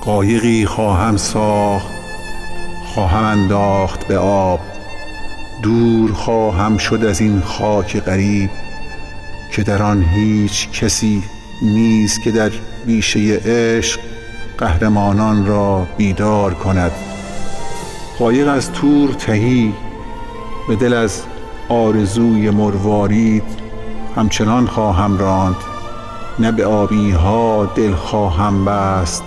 قایقی خواهم ساخت، خواهم انداخت به آب، دور خواهم شد از این خاک غریب که در آن هیچ کسی نیست که در بیشه عشق قهرمانان را بیدار کند. قایق از طور تهی به دل از آرزوی مروارید همچنان خواهم راند، نه به آبی ها دل خواهم بست،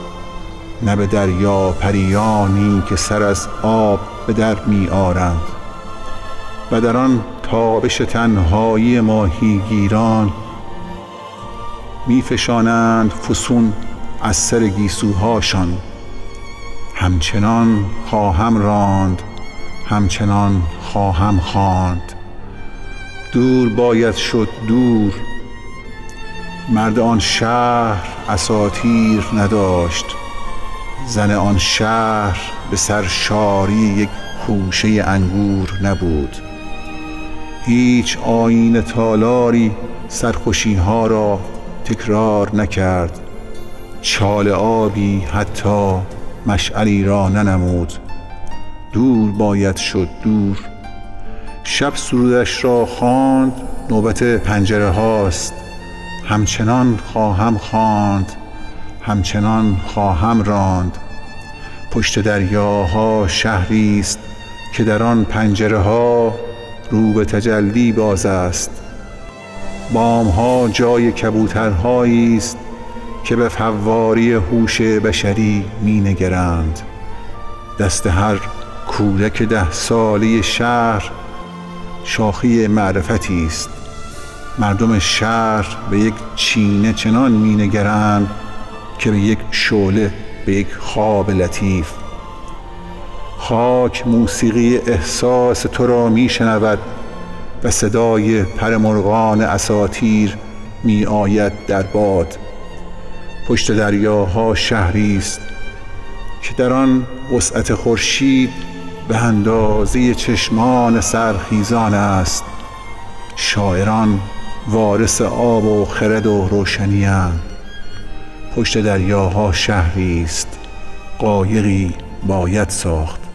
نه به دریا پریانی که سر از آب به در می آرند و در آن تابش تنهایی ماهیگیران می فشانند فسون از سر گیسوهاشان. همچنان خواهم راند، همچنان خواهم خواند. دور باید شد دور. مرد آن شهر اساطیر نداشت، زن آن شهر به سر شاری یک خوشه انگور نبود. هیچ آیین تالاری سرخوشی ها را تکرار نکرد، چال آبی حتی مشعلی را ننمود. دور باید شد دور. شب سرودش را خواند، نوبت پنجره هاست. همچنان خواهم خواند، همچنان خواهم راند. پشت دریاها شهری است که در آن پنجره ها رو به تجلی باز است. بام ها جای کبوترهایی است که به فواری هوش بشری می نگرند. دست هر کودک 10 ساله شهر شاخه معرفتی است. مردم شهر به یک چینه چنان می نگرند که به یک شعله، به یک خواب لطیف. خاک موسیقی احساس تو را می شنود و صدای پرمرغان اساطیر می آید در باد. پشت دریاها شهری است که در آن وسعت خورشید به اندازه چشمان سرخیزان است. شاعران وارث آب و خرد و روشنی اند. پشت دریاها شهری است، قایقی باید ساخت.